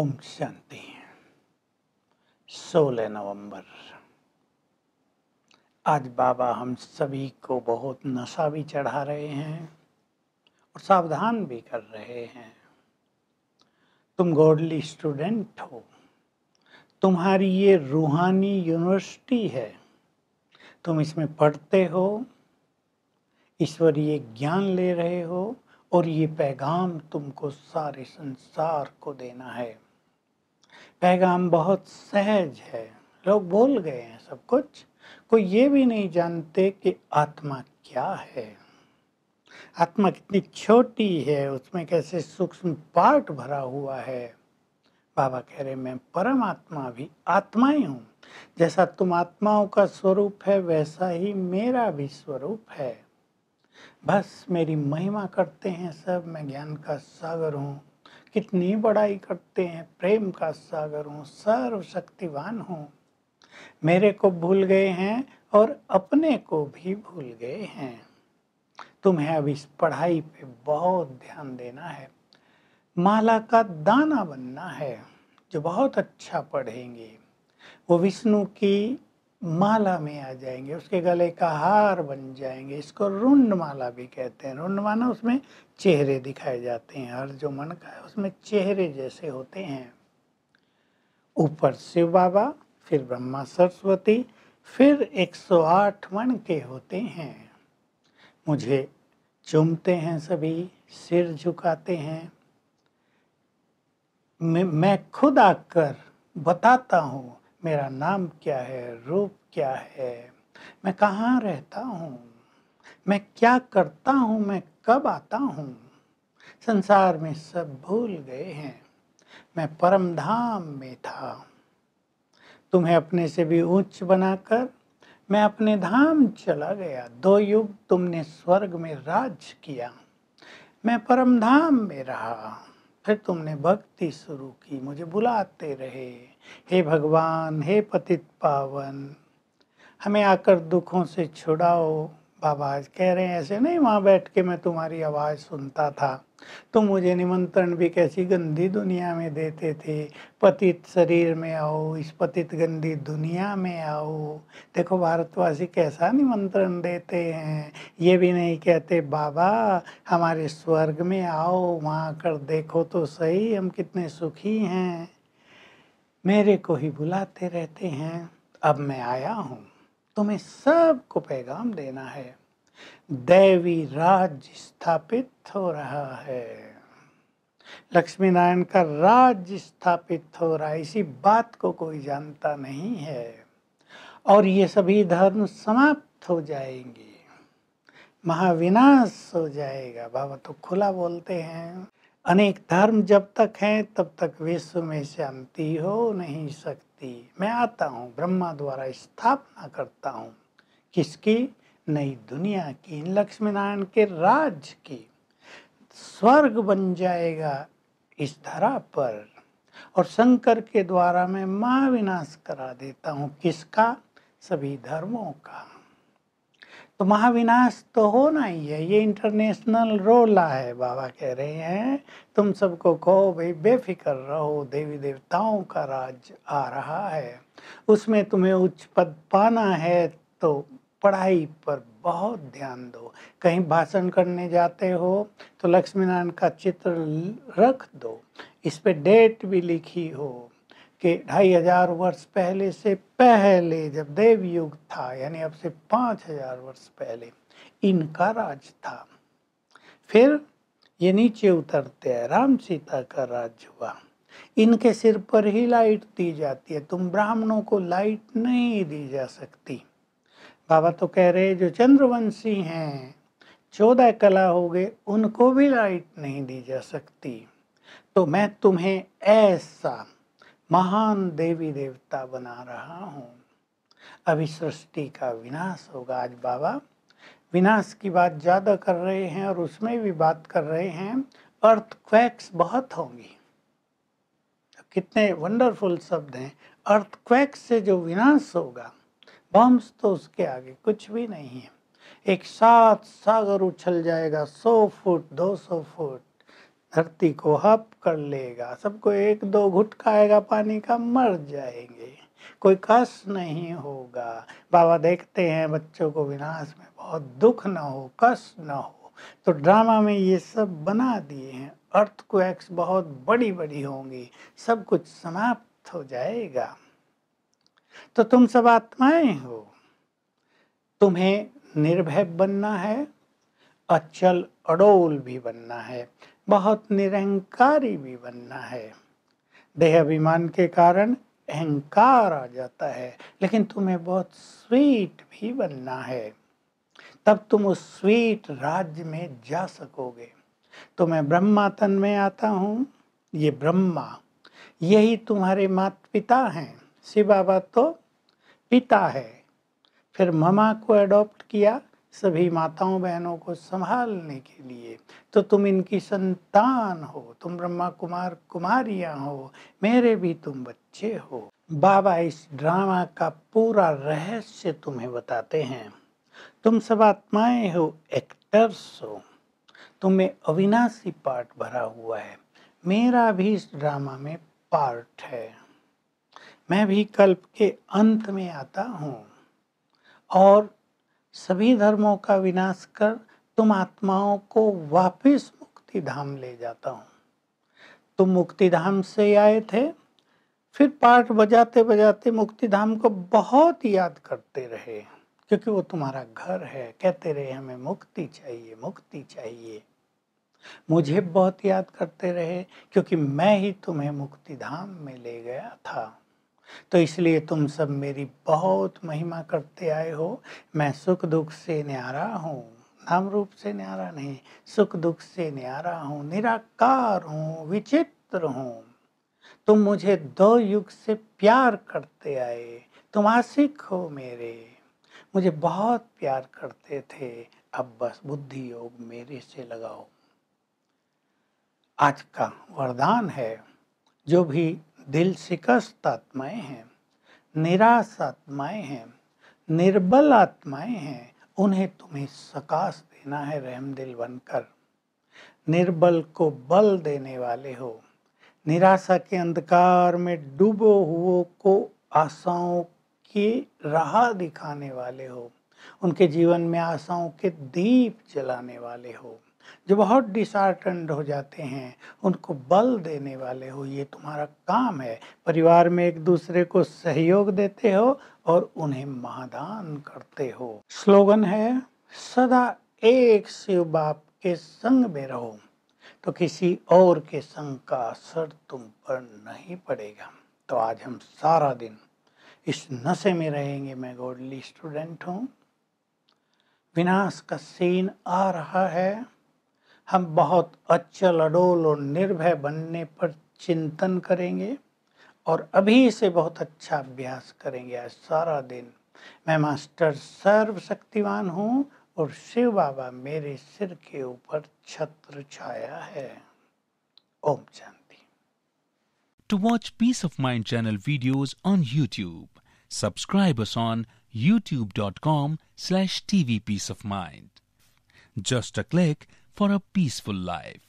ओम शांति। 16 नवंबर। आज बाबा हम सभी को बहुत नशा भी चढ़ा रहे हैं और सावधान भी कर रहे हैं। तुम गॉडली स्टूडेंट हो, तुम्हारी ये रूहानी यूनिवर्सिटी है। तुम इसमें पढ़ते हो, ईश्वरीय ज्ञान ले रहे हो और ये पैगाम तुमको सारे संसार को देना है। पैगाम बहुत सहज है, लोग भूल गए हैं सब कुछ। कोई ये भी नहीं जानते कि आत्मा क्या है, आत्मा कितनी छोटी है, उसमें कैसे सूक्ष्म पार्ट भरा हुआ है। बाबा कह रहे मैं परमात्मा भी आत्मा ही हूँ। जैसा तुम आत्माओं का स्वरूप है वैसा ही मेरा भी स्वरूप है। बस मेरी महिमा करते हैं सब, मैं ज्ञान का सागर हूँ। कितनी बड़ाई करते हैं, प्रेम का सागर हूँ, सर्वशक्तिवान हूँ। मेरे को भूल गए हैं और अपने को भी भूल गए हैं। तुम्हें अब इस पढ़ाई पे बहुत ध्यान देना है। माला का दाना बनना है। जो बहुत अच्छा पढ़ेंगे वो विष्णु की माला में आ जाएंगे, उसके गले का हार बन जाएंगे। इसको रुंड माला भी कहते हैं। रुंड माना उसमें चेहरे दिखाए जाते हैं, हर जो मन का है उसमें चेहरे जैसे होते हैं। ऊपर शिव बाबा, फिर ब्रह्मा सरस्वती, फिर 108 मन के होते हैं। मुझे चूमते हैं सभी, सिर झुकाते हैं। मैं खुद आकर बताता हूँ मेरा नाम क्या है, रूप क्या है, मैं कहाँ रहता हूँ, मैं क्या करता हूँ, मैं कब आता हूँ। संसार में सब भूल गए हैं, मैं परम धाम में था। तुम्हें अपने से भी उच्च बनाकर मैं अपने धाम चला गया। 2 युग तुमने स्वर्ग में राज किया, मैं परम धाम में रहा। फिर तुमने भक्ति शुरू की, मुझे बुलाते रहे, हे भगवान, हे पतित पावन, हमें आकर दुखों से छुड़ाओ। बाबा आज कह रहे हैं ऐसे नहीं वहाँ बैठ के मैं तुम्हारी आवाज़ सुनता था, तुम मुझे निमंत्रण भी कैसी गंदी दुनिया में देते थे। पतित शरीर में आओ, इस पतित गंदी दुनिया में आओ। देखो भारतवासी कैसा निमंत्रण देते हैं। ये भी नहीं कहते बाबा हमारे स्वर्ग में आओ, वहाँ कर देखो तो सही हम कितने सुखी हैं। मेरे को ही बुलाते रहते हैं। अब मैं आया हूँ, तुम्हें सबको पैगाम देना है। दैवी राज्य स्थापित हो रहा है, लक्ष्मी नारायण का राज्य स्थापित हो रहा है। इसी बात को कोई जानता नहीं है और ये सभी धर्म समाप्त हो जाएंगे, महाविनाश हो जाएगा। बाबा तो खुला बोलते हैं, अनेक धर्म जब तक हैं तब तक विश्व में शांति हो नहीं सकती। मैं आता हूँ, ब्रह्मा द्वारा स्थापना करता हूँ। किसकी? नई दुनिया की, लक्ष्मी नारायण के राज की। स्वर्ग बन जाएगा इस धरा पर और शंकर के द्वारा मैं महाविनाश करा देता हूँ। किसका? सभी धर्मों का। तो महाविनाश तो होना ही है, ये इंटरनेशनल रोला है। बाबा कह रहे हैं तुम सबको कहो भाई बेफिक्र रहो, देवी देवताओं का राज आ रहा है, उसमें तुम्हें उच्च पद पाना है तो पढ़ाई पर बहुत ध्यान दो। कहीं भाषण करने जाते हो तो लक्ष्मी नारायण का चित्र रख दो, इस पे डेट भी लिखी हो कि 2500 वर्ष पहले से पहले जब देव युग था, यानी अब से 5000 वर्ष पहले इनका राज था। फिर ये नीचे उतरते हैं, राम सीता का राज हुआ, इनके सिर पर ही लाइट दी जाती है। तुम ब्राह्मणों को लाइट नहीं दी जा सकती। बाबा तो कह रहे जो चंद्रवंशी हैं, 14 कला हो गए, उनको भी लाइट नहीं दी जा सकती। तो मैं तुम्हें ऐसा महान देवी देवता बना रहा हूँ। अभी सृष्टि का विनाश होगा। आज बाबा विनाश की बात ज़्यादा कर रहे हैं और उसमें भी बात कर रहे हैं अर्थक्वेक्स बहुत होंगी। कितने वंडरफुल शब्द हैं। अर्थक्वेक्स से जो विनाश होगा, बम्स तो उसके आगे कुछ भी नहीं है। एक साथ सागर उछल जाएगा, 100 फुट 200 फुट, धरती को हप कर लेगा, सबको एक दो घुट खाएगा पानी का, मर जाएंगे, कोई कष्ट नहीं होगा। बाबा देखते हैं बच्चों को विनाश में बहुत दुख न हो, कष्ट न हो, तो ड्रामा में ये सब बना दिए हैं। अर्थक्वेक्स बहुत बड़ी बड़ी होंगी, सब कुछ समाप्त हो जाएगा। तो तुम सब आत्माएं हो, तुम्हें निर्भय बनना है, अचल अडोल भी बनना है, बहुत निरहंकारी भी बनना है। देह अभिमान के कारण अहंकार आ जाता है, लेकिन तुम्हें बहुत स्वीट भी बनना है, तब तुम उस स्वीट राज्य में जा सकोगे। तो मैं ब्रह्मा तन में आता हूँ, ये ब्रह्मा यही तुम्हारे माता पिता हैं। शिव बाबा तो पिता है, फिर ममा को अडॉप्ट किया सभी माताओं बहनों को संभालने के लिए, तो तुम इनकी संतान हो, तुम ब्रह्मा कुमार कुमारियां हो, मेरे भी तुम बच्चे हो। बाबा इस ड्रामा का पूरा रहस्य तुम्हें बताते हैं। तुम सब आत्माएं हो, एक्टर्स हो, तुम्हें अविनाशी पार्ट भरा हुआ है, मेरा भी इस ड्रामा में पार्ट है। मैं भी कल्प के अंत में आता हूँ और सभी धर्मों का विनाश कर तुम आत्माओं को वापस मुक्ति धाम ले जाता हूँ। तुम मुक्ति धाम से आए थे, फिर पाठ बजाते बजाते मुक्ति धाम को बहुत याद करते रहे, क्योंकि वो तुम्हारा घर है। कहते रहे हमें मुक्ति चाहिए, मुक्ति चाहिए। मुझे बहुत याद करते रहे, क्योंकि मैं ही तुम्हें मुक्ति धाम में ले गया था। तो इसलिए तुम सब मेरी बहुत महिमा करते आए हो। मैं सुख दुख से न्यारा हूँ, नाम रूप से न्यारा नहीं, सुख दुख से न्यारा हूँ, निराकार हूँ, विचित्र हूँ। तुम मुझे 2 युग से प्यार करते आए, तुम आशिक हो मेरे, मुझे बहुत प्यार करते थे, अब बस बुद्धि योग मेरे से लगाओ। आज का वरदान है, जो भी दिल शिकस्त आत्माएं हैं, निराश आत्माएं हैं, निर्बल आत्माएं हैं, उन्हें तुम्हें सकाश देना है रहम दिल बनकर। निर्बल को बल देने वाले हो, निराशा के अंधकार में डूबो हुओं को आशाओं की राह दिखाने वाले हो, उनके जीवन में आशाओं के दीप जलाने वाले हो। जो बहुत डिसहार्टेंड हो जाते हैं उनको बल देने वाले हो, ये तुम्हारा काम है। परिवार में एक दूसरे को सहयोग देते हो और उन्हें महादान करते हो। स्लोगन है, सदा एक शिव बाप के संग में रहो, तो किसी और के संग का असर तुम पर नहीं पड़ेगा। तो आज हम सारा दिन इस नशे में रहेंगे। मैं गॉडली स्टूडेंट हूँ, विनाश का सीन आ रहा है, हम बहुत अचल अडोल और निर्भय बनने पर चिंतन करेंगे और अभी से बहुत अच्छा अभ्यास करेंगे। आज सारा दिन मैं मास्टर सर्वशक्तिमान हूँ और शिव बाबा मेरे सिर के ऊपर छत्र छाया है। Om Shanti. To watch Peace of Mind channel videos on YouTube, subscribe us on youtube.com/tvpeaceofmind. Just a click for a peaceful life.